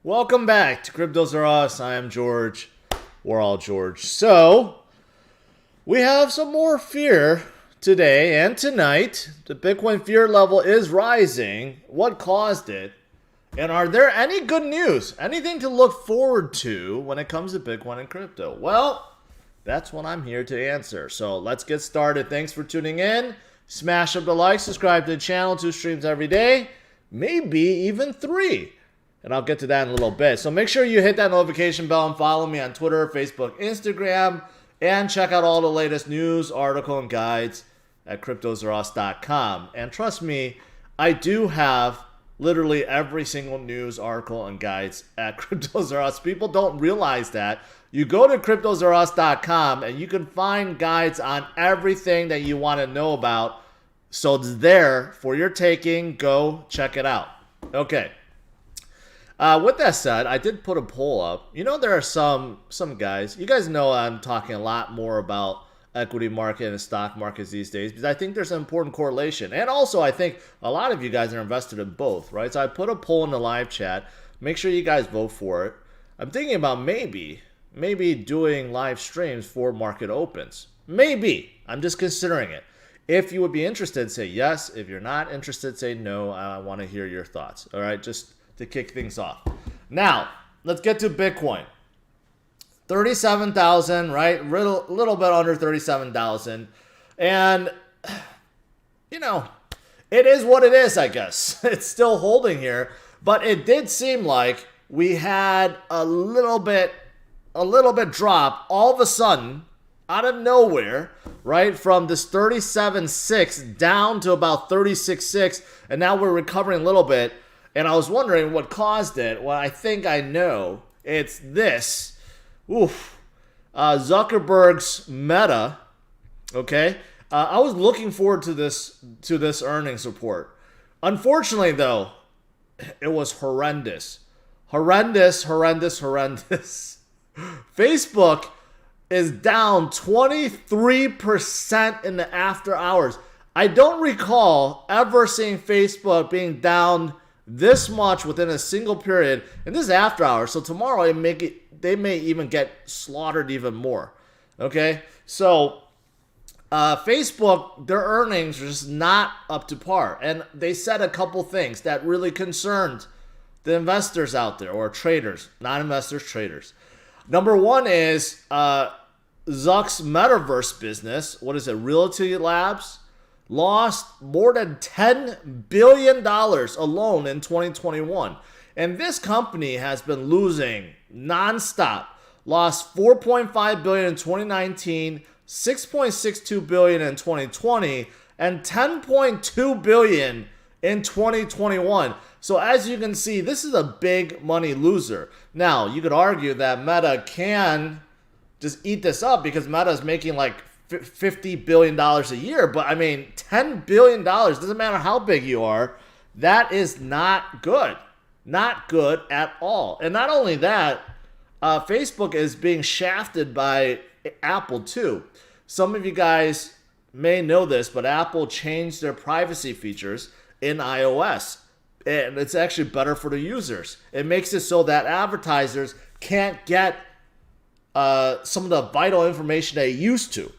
Welcome back to CryptosRUs. I am George. We're all George. So, we have some more fear today and tonight. The Bitcoin fear level is rising. What caused it? And are there any good news? Anything to look forward to when it comes to Bitcoin and crypto? Well, that's what I'm here to answer. So, let's get started. Thanks for tuning in. Smash up the like, subscribe to the channel, 2 streams every day, maybe even 3. And I'll get to that in a little bit. So make sure you hit that notification bell and follow me on Twitter, Facebook, Instagram, and check out all the latest news, article, and guides at CryptosRUs.com. And trust me, I do have literally every single news, article, and guides at CryptosRUs. People don't realize that. You go to CryptosRUs.com and you can find guides on everything that you want to know about. So it's there for your taking. Go check it out. Okay. With that said, I did put a poll up. You know, there are some guys. You guys know I'm talking a lot more about equity market and stock markets these days because I think there's an important correlation. And also, I think a lot of you guys are invested in both, right? So I put a poll in the live chat. Make sure you guys vote for it. I'm thinking about maybe doing live streams for market opens. Maybe. I'm just considering it. If you would be interested, say yes. If you're not interested, say no. I want to hear your thoughts. All right, just to kick things off. Now, let's get to Bitcoin. 37,000, right? Little bit under 37,000. And, you know, it is what it is, I guess. It's still holding here. But it did seem like we had a little bit drop all of a sudden out of nowhere, right? From this 37.6 down to about 36.6. And now we're recovering a little bit. And I was wondering what caused it. Well, I think I know. It's this. Zuckerberg's Meta. Okay. I was looking forward to this earnings report. Unfortunately, though, it was horrendous. Horrendous. Facebook is down 23% in the after hours. I don't recall ever seeing Facebook being down this much within a single period, and this is after hours, so tomorrow they may even get slaughtered even more. Okay, so Facebook, their earnings are just not up to par, and they said a couple things that really concerned the investors out there, or traders, not investors, traders. Number one is Zuck's metaverse business. What is it? Realty Labs lost more than $10 billion alone in 2021. And this company has been losing nonstop. Lost $4.5 billion in 2019, $6.62 billion in 2020, and $10.2 billion in 2021. So as you can see, this is a big money loser. Now, you could argue that Meta can just eat this up because Meta is making like $50 billion a year. But I mean, $10 billion, doesn't matter how big you are, that is not good. Not good at all. And not only that, Facebook is being shafted by Apple too. Some of you guys may know this, but Apple changed their privacy features in iOS. And it's actually better for the users. It makes it so that advertisers can't get some of the vital information they used to.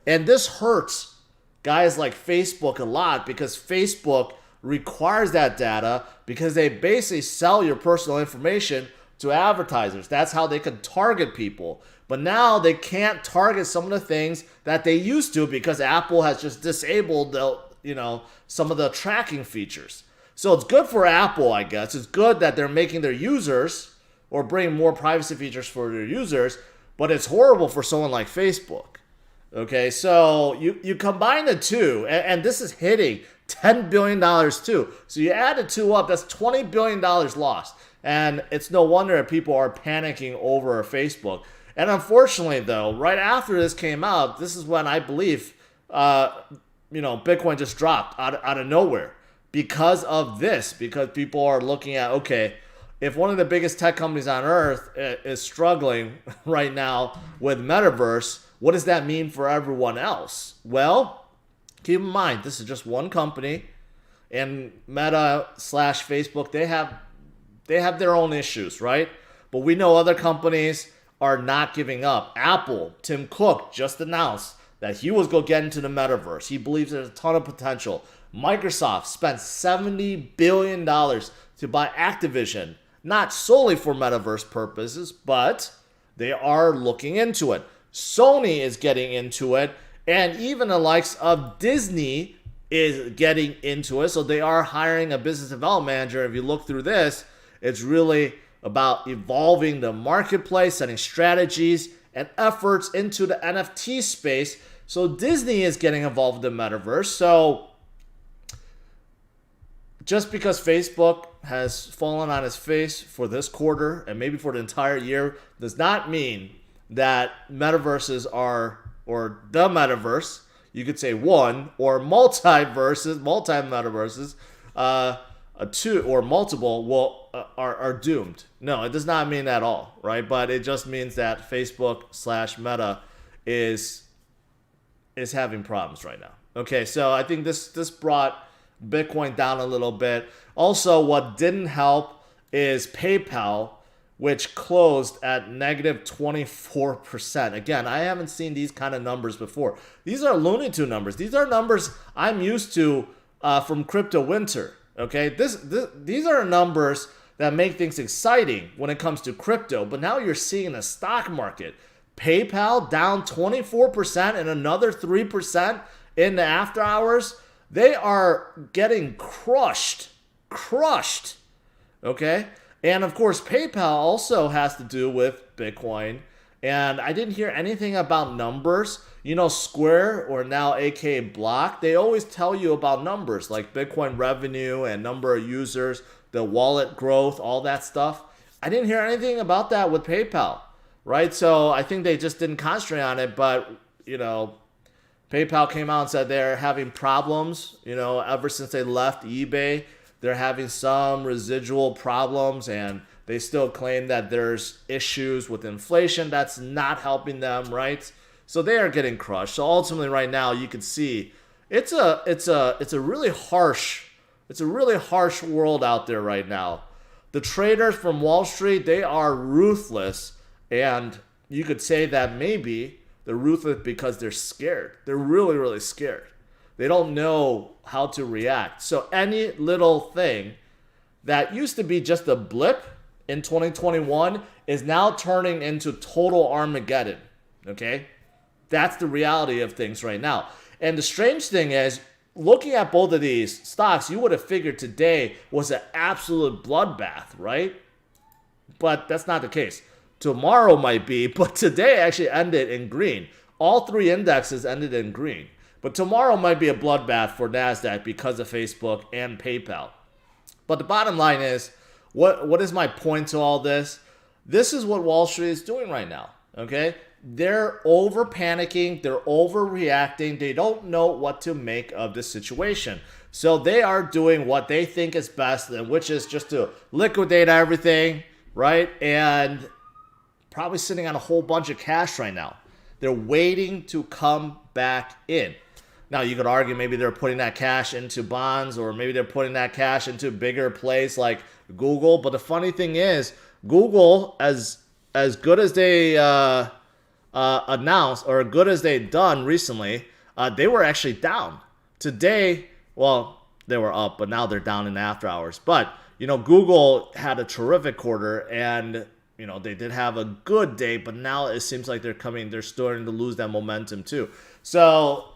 And this hurts guys like Facebook a lot because Facebook requires that data because they basically sell your personal information to advertisers. That's how they can target people. But now they can't target some of the things that they used to because Apple has just disabled some of the tracking features. So it's good for Apple, I guess. It's good that they're making their users or bringing more privacy features for their users, but it's horrible for someone like Facebook. Okay, so you combine the two, and this is hitting $10 billion too. So you add the two up, that's $20 billion lost. And it's no wonder that people are panicking over Facebook. And unfortunately, though, right after this came out, this is when I believe, Bitcoin just dropped out of nowhere because of this. Because people are looking at, okay, if one of the biggest tech companies on earth is struggling right now with metaverse, what does that mean for everyone else? Well, keep in mind, this is just one company, and Meta / Facebook, they they have their own issues, right? But we know other companies are not giving up. Apple, Tim Cook just announced that he was going to get into the metaverse. He believes there's a ton of potential. Microsoft spent $70 billion to buy Activision, not solely for metaverse purposes, but they are looking into it. Sony is getting into it, and even the likes of Disney is getting into it. So they are hiring a business development manager. If you look through this, it's really about evolving the marketplace, setting strategies and efforts into the NFT space. So Disney is getting involved in the metaverse. So just because Facebook has fallen on its face for this quarter and maybe for the entire year does not mean that metaverses are, or the metaverse, you could say one, or multi-metaverses, two or multiple are doomed. No, it does not mean that at all, right? But it just means that Facebook/Meta is having problems right now. Okay, so I think this brought Bitcoin down a little bit. Also, what didn't help is PayPal, which closed at negative 24%. Again, I haven't seen these kind of numbers before. These are Looney Tune numbers. These are numbers I'm used to from Crypto Winter. Okay, these are numbers that make things exciting when it comes to crypto. But now you're seeing the stock market. PayPal down 24% and another 3% in the after hours. They are getting crushed. Okay? And of course, PayPal also has to do with Bitcoin. And I didn't hear anything about numbers. You know, Square, or now aka Block, they always tell you about numbers like Bitcoin revenue and number of users, the wallet growth, all that stuff. I didn't hear anything about that with PayPal, right? So I think they just didn't concentrate on it. But, you know, PayPal came out and said they're having problems, you know, ever since they left eBay. They're having some residual problems, and they still claim that there's issues with inflation that's not helping them, right? So they are getting crushed. So ultimately, right now, you can see it's a really harsh world out there right now. The traders from Wall Street, they are ruthless, and you could say that maybe they're ruthless because they're scared. They're really, really scared. They don't know how to react. So any little thing that used to be just a blip in 2021 is now turning into total Armageddon. Okay? That's the reality of things right now. And the strange thing is, looking at both of these stocks, you would have figured today was an absolute bloodbath, right? But that's not the case. Tomorrow might be, but today actually ended in green. All three indexes ended in green. But tomorrow might be a bloodbath for NASDAQ because of Facebook and PayPal. But the bottom line is, what is my point to all this? This is what Wall Street is doing right now, okay? They're over panicking. They're overreacting. They don't know what to make of the situation. So they are doing what they think is best, which is just to liquidate everything, right? And probably sitting on a whole bunch of cash right now. They're waiting to come back in. Now, you could argue maybe they're putting that cash into bonds, or maybe they're putting that cash into bigger plays like Google. But the funny thing is, Google, as good as they announced, or good as they've done recently, they were actually down. Today, well, they were up, but now they're down in after hours. But, you know, Google had a terrific quarter, and, you know, they did have a good day, but now it seems like they're starting to lose that momentum too. So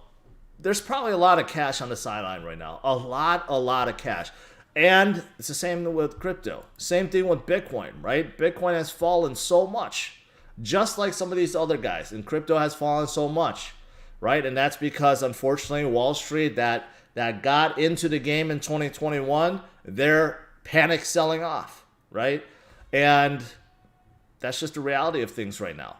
there's probably a lot of cash on the sideline right now. A lot of cash. And it's the same with crypto. Same thing with Bitcoin, right? Bitcoin has fallen so much, just like some of these other guys. And crypto has fallen so much, right? And that's because, unfortunately, Wall Street that got into the game in 2021, they're panic selling off, right? And that's just the reality of things right now.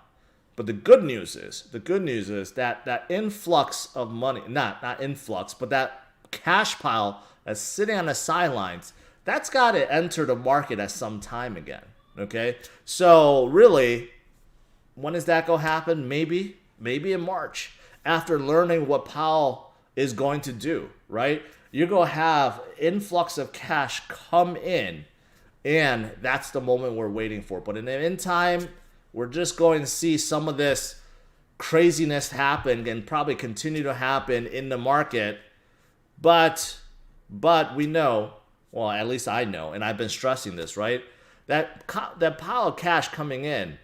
But the good news is that influx of money, not influx, but that cash pile that's sitting on the sidelines, that's got to enter the market at some time again, okay? So really, when is that going to happen? Maybe in March, after learning what Powell is going to do, right? You're going to have influx of cash come in And that's the moment we're waiting for. But in the meantime, we're just going to see some of this craziness happen and probably continue to happen in the market. But we know, well, at least I know, and I've been stressing this, right? That pile of cash coming in,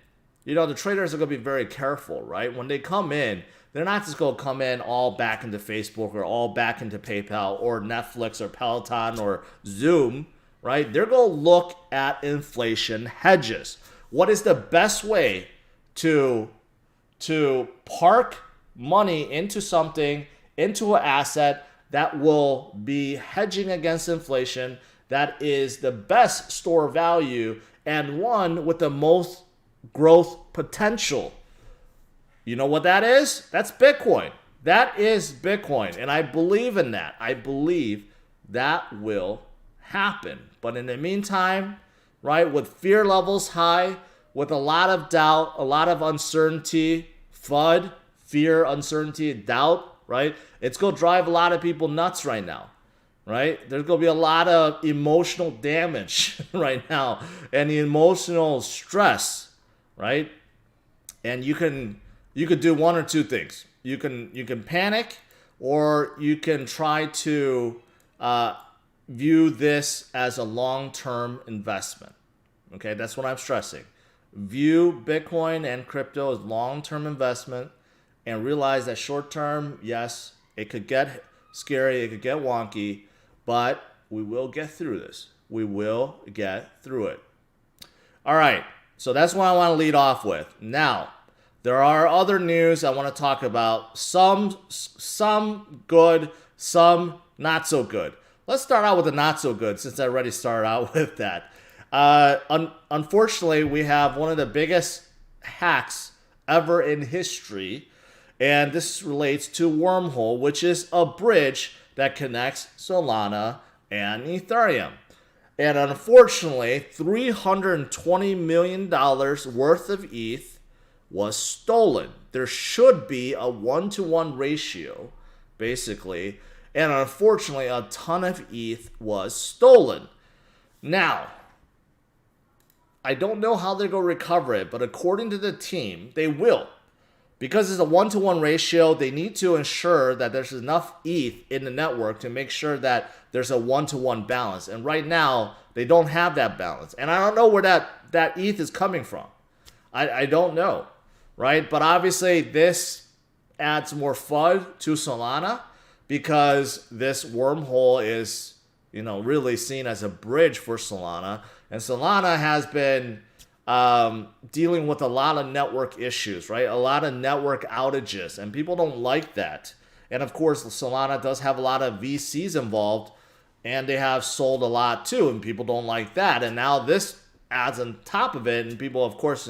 the traders are going to be very careful, right? When they come in, they're not just going to come in all back into Facebook or all back into PayPal or Netflix or Peloton or Zoom, right? They're going to look at inflation hedges. What is the best way to park money into something, into an asset that will be hedging against inflation, that is the best store value and one with the most growth potential? You know what that is? That's Bitcoin. That is Bitcoin. And I believe in that. I believe that will happen. But in the meantime, right, with fear levels high, with a lot of doubt, a lot of uncertainty, FUD, fear, uncertainty, doubt, right? It's going to drive a lot of people nuts right now, right? There's going to be a lot of emotional damage right now and the emotional stress, right? And you could do one or two things. You can panic, or you can try to view this as a long-term investment. Okay, that's what I'm stressing. View Bitcoin and crypto as long-term investment, and realize that short-term, yes, it could get scary, it could get wonky, but we will get through this. We will get through it. All right, so that's what I want to lead off with. Now, there are other news I want to talk about. Some good, some not so good. Let's start out with the not so good, since I already started out with that. Unfortunately, we have one of the biggest hacks ever in history, and this relates to Wormhole, which is a bridge that connects Solana and Ethereum. And unfortunately, $320 million worth of ETH was stolen. There should be a 1-to-1 ratio, basically, and unfortunately, a ton of ETH was stolen. Now, I don't know how they're going to recover it, but according to the team, they will. Because it's a 1-to-1 ratio, they need to ensure that there's enough ETH in the network to make sure that there's a 1-to-1 balance. And right now, they don't have that balance. And I don't know where that ETH is coming from. I don't know, right? But obviously, this adds more FUD to Solana, because this Wormhole is, really seen as a bridge for Solana. And Solana has been dealing with a lot of network issues, right? A lot of network outages, and people don't like that. And of course, Solana does have a lot of VCs involved, and they have sold a lot too, and people don't like that. And now this adds on top of it, and people, of course,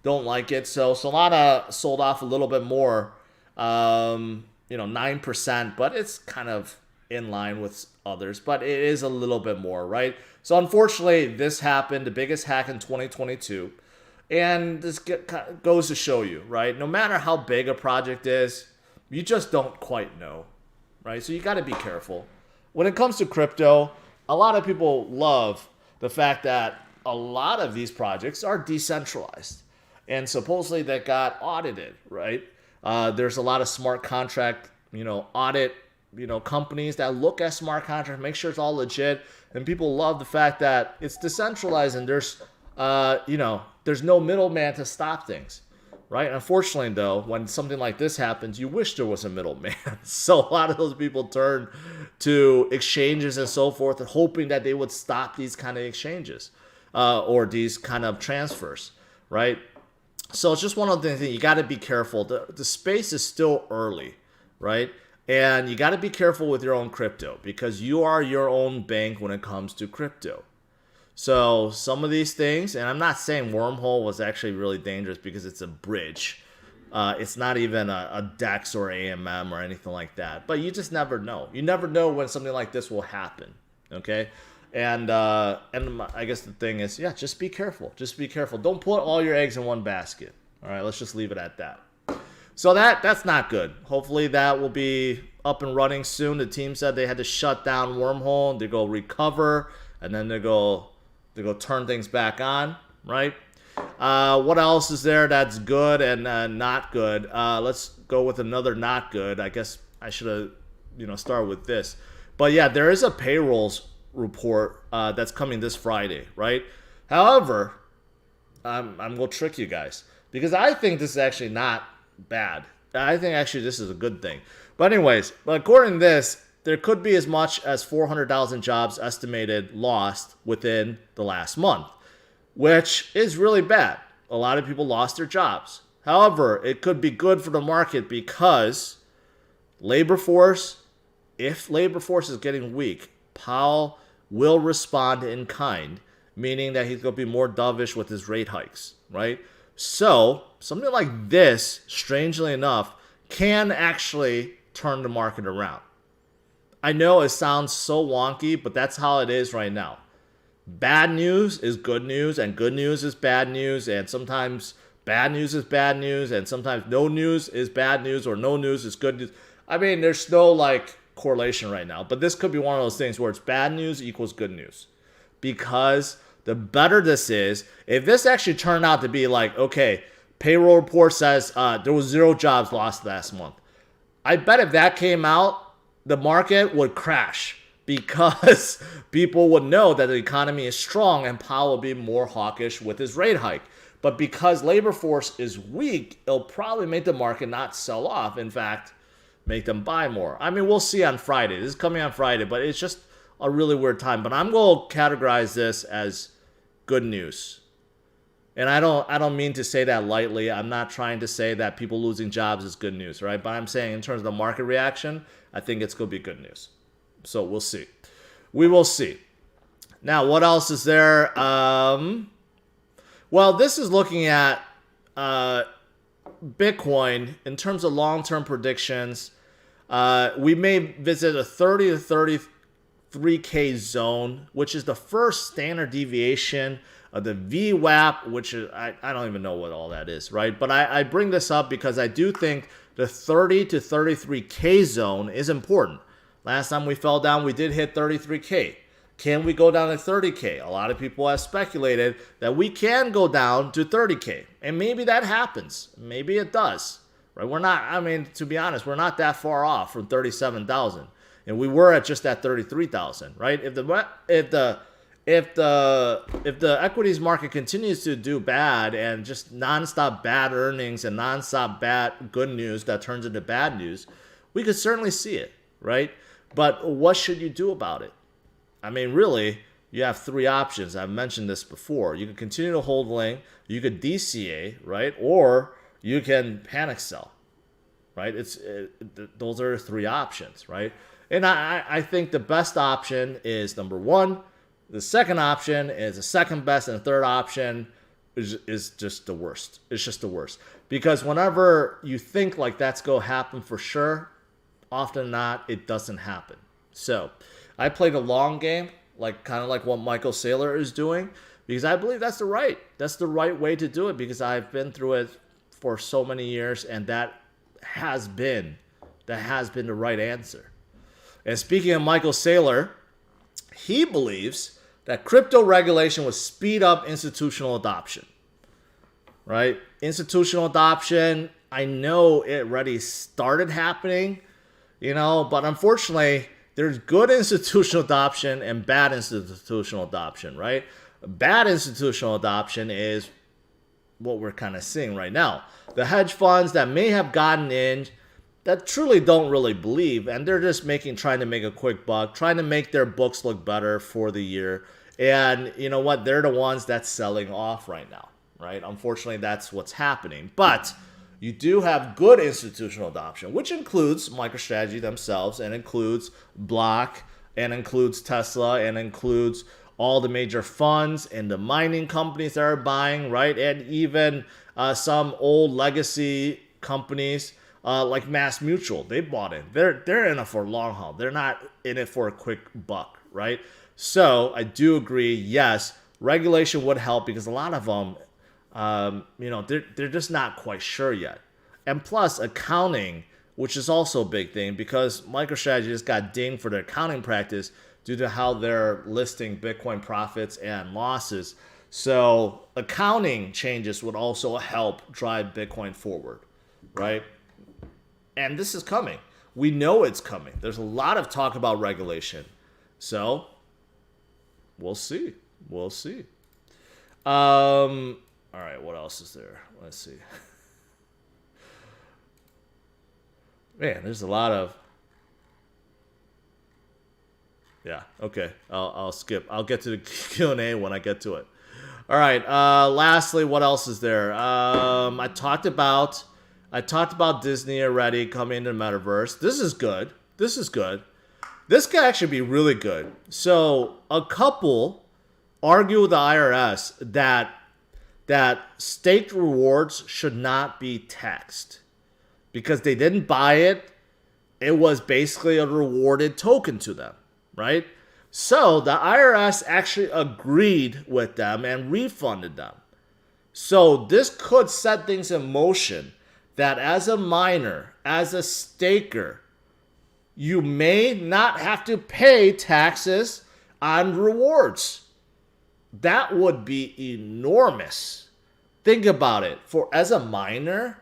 don't like it. So Solana sold off a little bit more, 9%, but it's kind of in line with others, but it is a little bit more, right? So unfortunately, this happened, the biggest hack in 2022, and this goes to show you, right? No matter how big a project is, you just don't quite know, right? So you got to be careful. When it comes to crypto, a lot of people love the fact that a lot of these projects are decentralized, and supposedly they got audited, right? There's a lot of smart contract, audit, companies that look at smart contracts, make sure it's all legit, and people love the fact that it's decentralized and there's, there's no middleman to stop things, right? Unfortunately, though, when something like this happens, you wish there was a middleman. So a lot of those people turn to exchanges and so forth, and hoping that they would stop these kind of exchanges or these kind of transfers, right? So it's just one of the things, you got to be careful. The space is still early, right? And you got to be careful with your own crypto, because you are your own bank when it comes to crypto. So some of these things, and I'm not saying Wormhole was actually really dangerous because it's a bridge. It's not even a DEX or AMM or anything like that. But you just never know. You never know when something like this will happen, okay? And I guess the thing is, just be careful. Just be careful. Don't put all your eggs in one basket. All right, let's just leave it at that. So that's not good. Hopefully that will be up and running soon. The team said they had to shut down Wormhole. They go recover, and then they go to go turn things back on, right? What else is there that's good and not good? Let's go with another not good. I guess I should have, started with this. But yeah, there is a payrolls report that's coming this Friday, right? However, I'm going to trick you guys because I think this is actually not bad. I think actually this is a good thing. But anyways, according to this, there could be as much as 400,000 jobs estimated lost within the last month, which is really bad. A lot of people lost their jobs. However, it could be good for the market because if labor force is getting weak, Powell will respond in kind, meaning that he's going to be more dovish with his rate hikes, right? So something like this, strangely enough, can actually turn the market around. I know it sounds so wonky, but that's how it is right now. Bad news is good news, and good news is bad news, and sometimes bad news is bad news, and sometimes no news is bad news, or no news is good news. I mean, there's no correlation right now, but this could be one of those things where it's bad news equals good news. Because the better this is, if this actually turned out to be okay, payroll report says there was 0 jobs lost last month. I bet if that came out, the market would crash because people would know that the economy is strong and Powell will be more hawkish with his rate hike. But because labor force is weak, it'll probably make the market not sell off. In fact, make them buy more. I mean, we'll see on Friday. This is coming on Friday, but it's just a really weird time. But I'm going to categorize this as good news. And I don't mean to say that lightly. I'm not trying to say that people losing jobs is good news, right? But I'm saying in terms of the market reaction, I think it's going to be good news. So we'll see. We will see. Now, what else is there? Well, this is looking at Bitcoin in terms of long-term predictions. We may visit a 30 to 33K zone, which is the first standard deviation of the VWAP, which is, I don't even know what all that is, right? But I bring this up because I do think the 30 to 33K zone is important. Last time we fell down, we did hit 33K. Can we go down to 30K? A lot of people have speculated that we can go down to 30K. And maybe that happens. Maybe it does. Right? We're not, to be honest, we're not that far off from 37,000. And we were at just at 33,000, right? If the equities market continues to do bad and just nonstop bad earnings and nonstop bad good news that turns into bad news, we could certainly see it, right? But what should you do about it? Really, you have 3 options. I've mentioned this before. You can continue to hold link, you could DCA, right? Or you can panic sell, right? Those are 3 options, right? And I think the best option is number 1. The second option is the second best, and the third option is just the worst. It's just the worst. Because whenever you think that's going to happen for sure, often not, it doesn't happen. So I play the long game, kind of like what Michael Saylor is doing, because I believe that's the right way to do it, because I've been through it for so many years, and that has been the right answer. And speaking of Michael Saylor, he believes that crypto regulation would speed up institutional adoption, right? Institutional adoption, I know it already started happening, but unfortunately, there's good institutional adoption and bad institutional adoption, right? Bad institutional adoption is what we're kind of seeing right now. The hedge funds that may have gotten in that truly don't really believe, and they're just trying to make a quick buck, trying to make their books look better for the year. And you know what? They're the ones that's selling off right now, right? Unfortunately, that's what's happening. But you do have good institutional adoption, which includes MicroStrategy themselves, and includes Block, and includes Tesla, and includes all the major funds and the mining companies that are buying, right? And even some old legacy companies like Mass Mutual, they bought in. They're in it for a long haul. They're not in it for a quick buck, right? So I do agree, yes, regulation would help, because a lot of them, they're just not quite sure yet. And plus, accounting, which is also a big thing, because MicroStrategy just got dinged for their accounting practice due to how they're listing Bitcoin profits and losses. So accounting changes would also help drive Bitcoin forward, right? And this is coming. We know it's coming. There's a lot of talk about regulation. So we'll see. We'll see. All right, what else is there? Let's see. Man, there's a lot of... Yeah, okay. I'll skip. I'll get to the Q&A when I get to it. All right. Lastly, what else is there? I talked about Disney already coming into the metaverse. This is good. This is good. This could actually be really good. So a couple argue with the IRS that staked rewards should not be taxed because they didn't buy it. It was basically a rewarded token to them, right? So the IRS actually agreed with them and refunded them. So this could set things in motion that as a miner, as a staker, you may not have to pay taxes on rewards. That would be enormous. Think about it. As a miner,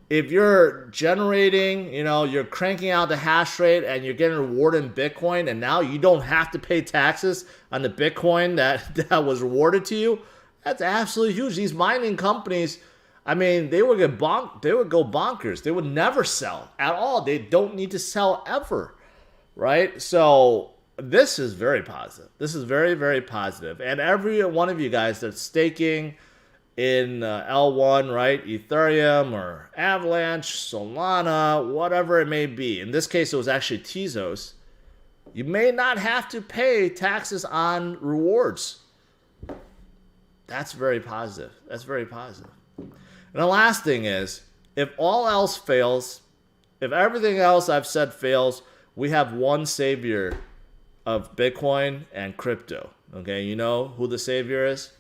if you're generating, you're cranking out the hash rate and you're getting rewarded in Bitcoin, and now you don't have to pay taxes on the Bitcoin that was rewarded to you, that's absolutely huge. These mining companies, I mean, they would go bonkers. They would never sell at all. They don't need to sell ever, right? So this is very positive. This is very, very positive. And every one of you guys that's staking in L1, right? Ethereum or Avalanche, Solana, whatever it may be. In this case, it was actually Tezos. You may not have to pay taxes on rewards. That's very positive. That's very positive. And the last thing is, if all else fails, if everything else I've said fails, we have one savior of Bitcoin and crypto. Okay, you know who the savior is?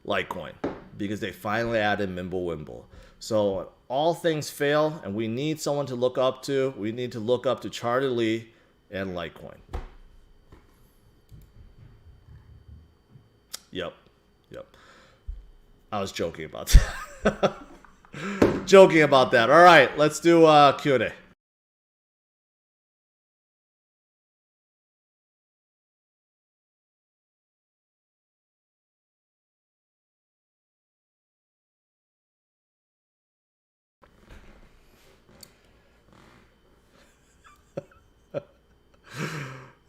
Litecoin, because they finally added Mimblewimble. So all things fail, and we need someone to look up to. We need to look up to Charlie Lee and Litecoin. Yep. I was joking about that. Joking about that. All right, let's do Q&A.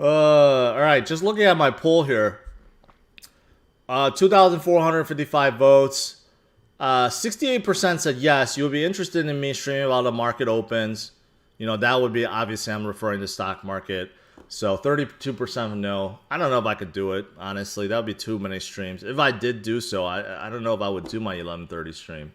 All right, just looking at my poll here. 2,455 votes. 68% said yes, you would be interested in me streaming while the market opens. That would be, obviously, I'm referring to stock market. So 32% no. I don't know if I could do it, honestly. That would be too many streams. If I did do so, I don't know if I would do my 11:30 stream.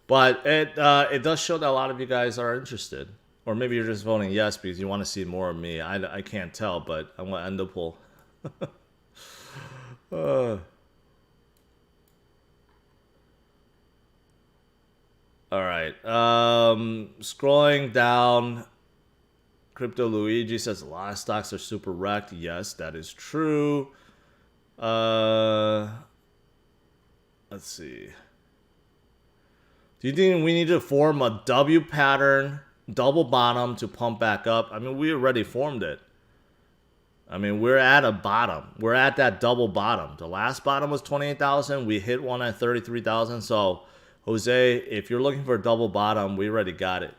But it does show that a lot of you guys are interested. Or maybe you're just voting yes because you want to see more of me. I can't tell, but I'm going to end the poll. All right. Scrolling down, Crypto Luigi says a lot of stocks are super wrecked. Yes, that is true. Let's see. Do you think we need to form a W pattern, double bottom to pump back up? I mean, we already formed it. I mean, we're at a bottom. We're at that double bottom. The last bottom was 28,000. We hit one at 33,000. So, Jose, if you're looking for a double bottom, we already got it.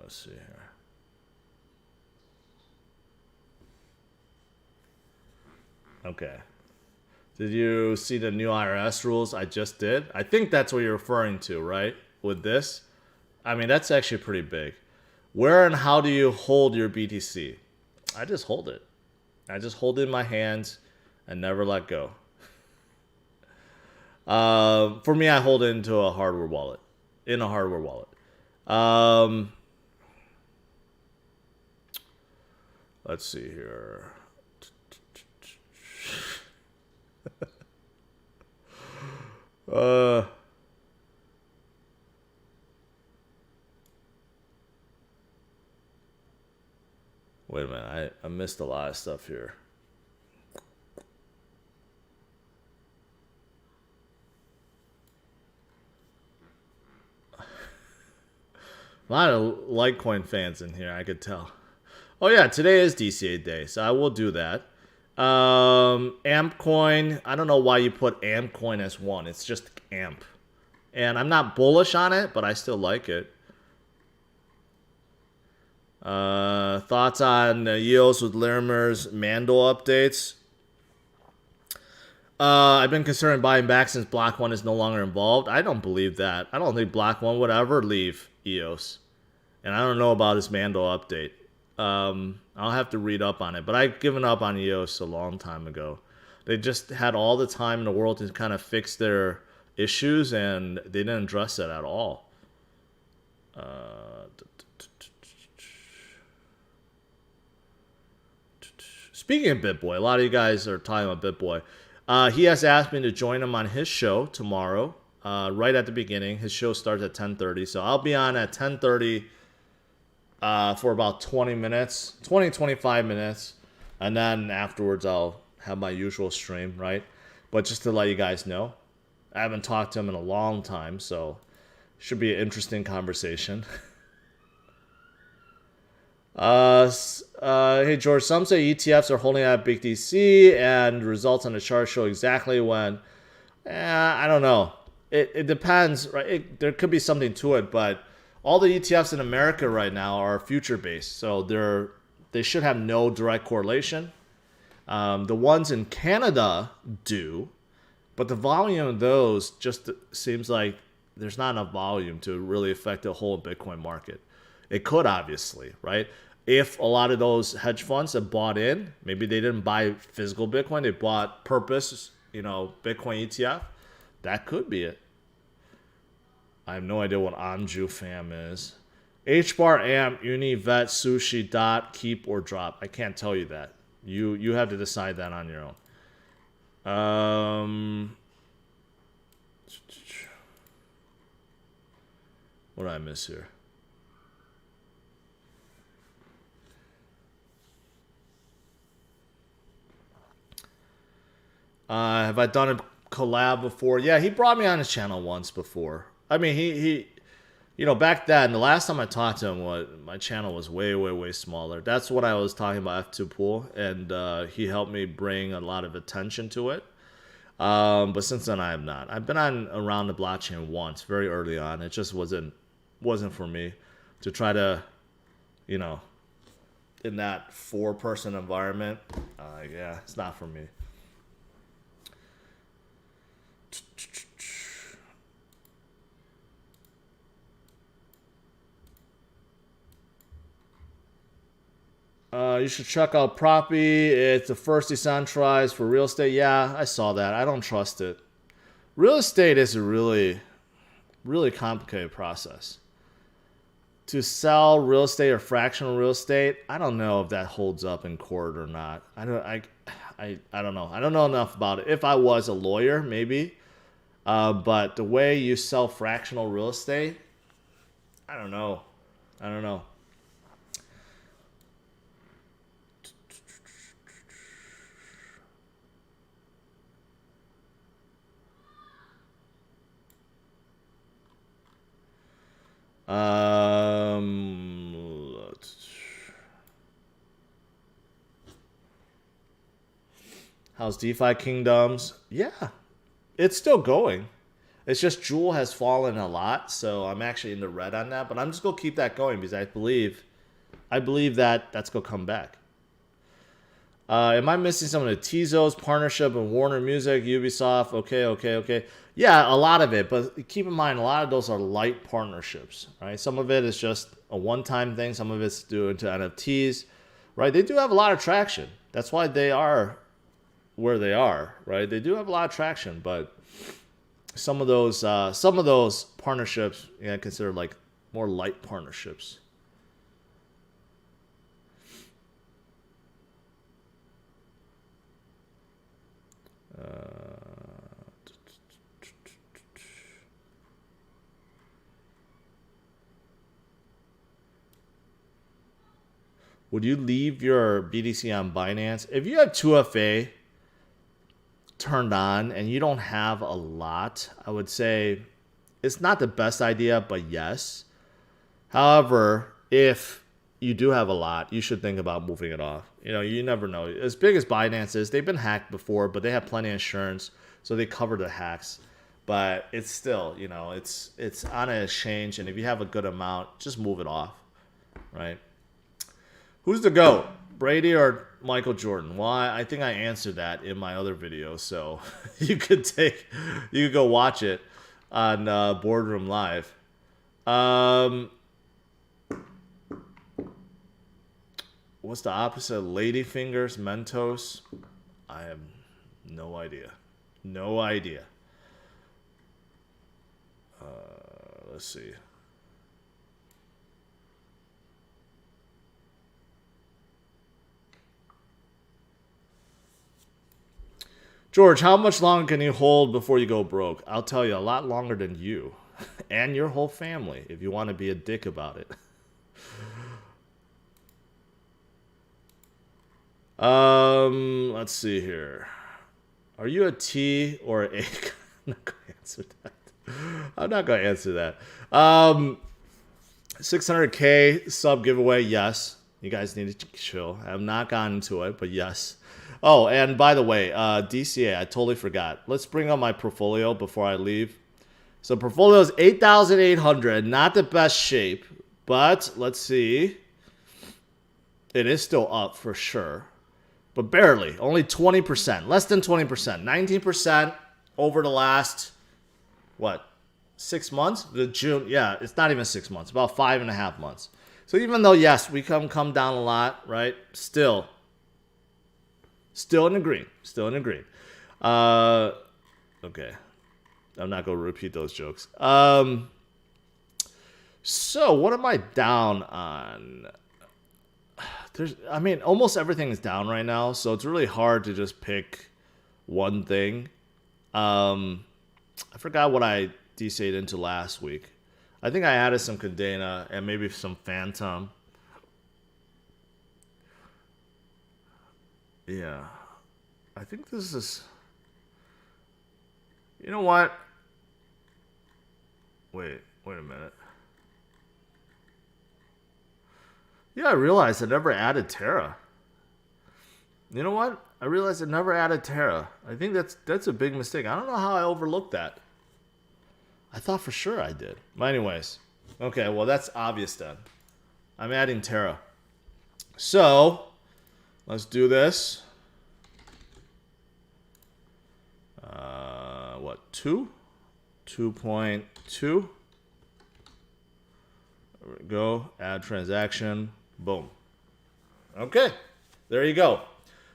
Let's see here. Okay. Did you see the new IRS rules? I just did. I think that's what you're referring to, right? With this? I mean, that's actually pretty big. Where and how do you hold your BTC? I just hold it. I just hold it in my hands and never let go. For me, I hold it into a hardware wallet. In a hardware wallet. Let's see here. Wait a minute, I missed a lot of stuff here. A lot of Litecoin fans in here, I could tell. Oh yeah, today is DCA day, so I will do that. AMP coin, I don't know why you put AMP coin as one. It's just AMP. And I'm not bullish on it, but I still like it. Thoughts on EOS with Larimer's Mando updates? I've been considering buying back since Block 1 is no longer involved. I don't believe that. I don't think Block 1 would ever leave EOS. And I don't know about his Mando update. I'll have to read up on it. But I've given up on EOS a long time ago. They just had all the time in the world to kind of fix their issues, and they didn't address it at all. Speaking of BitBoy, a lot of you guys are talking about BitBoy. He has asked me to join him on his show tomorrow, right at the beginning. His show starts at 10:30, so I'll be on at 10:30 for about 20 minutes, 25 minutes, and then afterwards I'll have my usual stream, right? But just to let you guys know, I haven't talked to him in a long time, so should be an interesting conversation. Hey George, some say ETFs are holding out big DC and results on the chart show exactly when. I don't know. It depends, right? There could be something to it, but all the ETFs in America right now are future based, so they should have no direct correlation. The ones in Canada do, but the volume of those just seems like there's not enough volume to really affect the whole Bitcoin market. It could, obviously, right? If a lot of those hedge funds have bought in, maybe they didn't buy physical Bitcoin, they bought Purpose, Bitcoin ETF. That could be it. I have no idea what Anju fam is. HBAR, AMP, Uni, Vet, Sushi, Dot, Keep, or Drop. I can't tell you that. You have to decide that on your own. What did I miss here? Have I done a collab before? Yeah, he brought me on his channel once before. I mean, he back then, the last time I talked to him, my channel was way, way, way smaller. That's what I was talking about, F2 Pool, and he helped me bring a lot of attention to it. But since then, I have not. I've been on Around the Blockchain once, very early on. It just wasn't for me to try to, in that 4-person environment. Yeah, it's not for me. You should check out Proppy. It's the first decentralized for real estate. Yeah, I saw that. I don't trust it. Real estate is a really, really complicated process. To sell real estate or fractional real estate, I don't know if that holds up in court or not. I don't know. I don't know enough about it. If I was a lawyer, maybe. But the way you sell fractional real estate, I don't know. How's DeFi Kingdoms? Yeah, it's still going. It's just Jewel has fallen a lot, so I'm actually in the red on that. But I'm just gonna keep that going because I believe that that's gonna come back. Am I missing some of the Tezos partnership and Warner Music, Ubisoft? Okay. Yeah, a lot of it, but keep in mind a lot of those are light partnerships, right? Some of it is just a one-time thing. Some of it's due into NFTs, right? They do have a lot of traction. That's why they are where they are, right? They do have a lot of traction, but some of those partnerships, yeah, consider like more light partnerships. Would you leave your BTC on Binance? If you have 2FA turned on and you don't have a lot, I would say it's not the best idea, but yes. However, if you do have a lot, you should think about moving it off. You know, you never know. As big as Binance is, they've been hacked before, but they have plenty of insurance, so they cover the hacks. But it's still, you know, it's on an exchange, and if you have a good amount, just move it off, right? Who's the GOAT, Brady or Michael Jordan? Well, I think I answered that in my other video, so you could go watch it on Boardroom Live. What's the opposite of ladyfingers, Mentos? I have no idea. No idea. Let's see. George, how much longer can you hold before you go broke? I'll tell you, a lot longer than you and your whole family if you want to be a dick about it. Let's see here. Are you a T or a? I'm not going to answer that. I'm not going to answer that. 600K sub giveaway, yes. You guys need to chill. I have not gotten into it, but yes. Oh, and by the way, DCA, I totally forgot. Let's bring up my portfolio before I leave. So portfolio is 8,800, not the best shape, but let's see. It is still up for sure, but barely, only 20%, less than 20%, 19% over the last, what, 6 months? The June, yeah, it's not even 6 months, about 5.5 months. So even though, yes, we come down a lot, right, still in the green. Still in the green. Okay. I'm not going to repeat those jokes. So what am I down on? Almost everything is down right now, so it's really hard to just pick one thing. I forgot what I DC'd into last week. I think I added some Cadena and maybe some Phantom. Yeah. I think this is... You know what? Wait a minute. Yeah, I realized I never added Terra. You know what? I realized I never added Terra. I think that's a big mistake. I don't know how I overlooked that. I thought for sure I did. But anyways. Okay, well that's obvious then. I'm adding Terra. So, let's do this. What, 2? 2.2. There we go. Add transaction. Boom. Okay. There you go.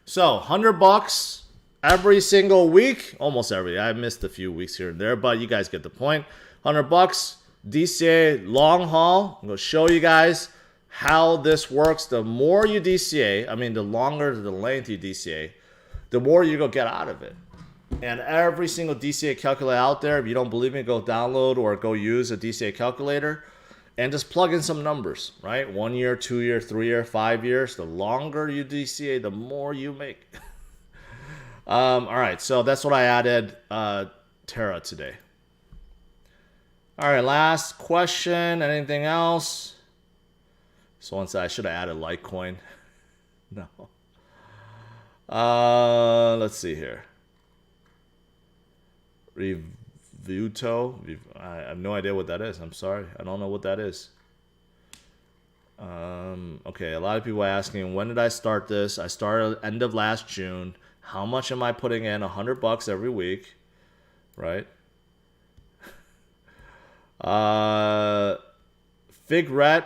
So, $100 every single week. Almost every. I missed a few weeks here and there, but you guys get the point. $100. DCA long haul. I'm going to show you guys how this works. The more you DCA, the longer the length you DCA, the more you're going to get out of it. And every single DCA calculator out there, if you don't believe me, go download or go use a DCA calculator and just plug in some numbers, right? 1 year, 2 year, 3 year, 5 years. The longer you DCA, the more you make. All right, so that's what I added Terra today. All right, last question. Anything else? Someone said I should have added Litecoin. No. Let's see here. Revuto. I have no idea what that is. I'm sorry. I don't know what that is. Okay, a lot of people are asking, when did I start this? I started end of last June. How much am I putting in? $100 every week, right? Figret.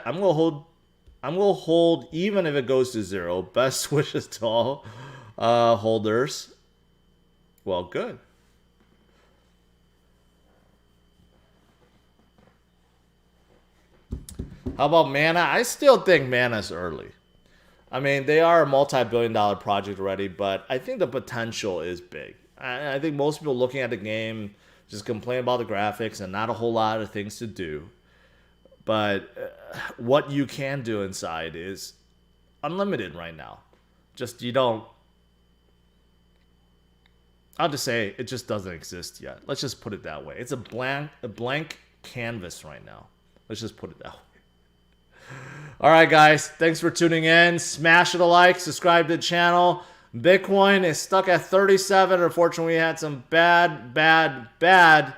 I'm gonna hold even if it goes to 0. Best wishes to all holders. Well, good. How about Mana? I still think Mana's early. I mean, they are a multi-billion-dollar project already, but I think the potential is big. I think most people looking at the game just complain about the graphics and not a whole lot of things to do. But what you can do inside is unlimited right now. Just you don't. I'll just say it just doesn't exist yet. Let's just put it that way. It's a blank canvas right now. Let's just put it that way. All right, guys. Thanks for tuning in. Smash it a like. Subscribe to the channel. Bitcoin is stuck at 37. Unfortunately, we had some bad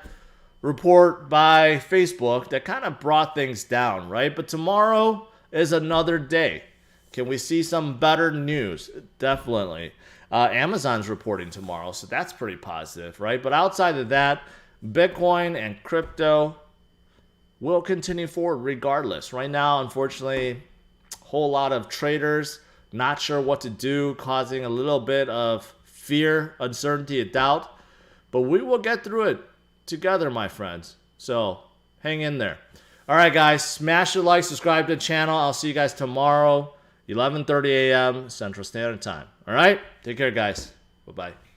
report by Facebook that kind of brought things down, right? But tomorrow is another day. Can we see some better news? Definitely. Amazon's reporting tomorrow, so that's pretty positive, right? But outside of that, Bitcoin and crypto will continue forward regardless. Right now, unfortunately, a whole lot of traders not sure what to do, causing a little bit of fear, uncertainty, and doubt. But we will get through it together, my friends. So hang in there. All right, guys, smash the like, subscribe to the channel. I'll see you guys tomorrow, 11:30 a.m. Central Standard Time. All right, take care, guys. Bye-bye.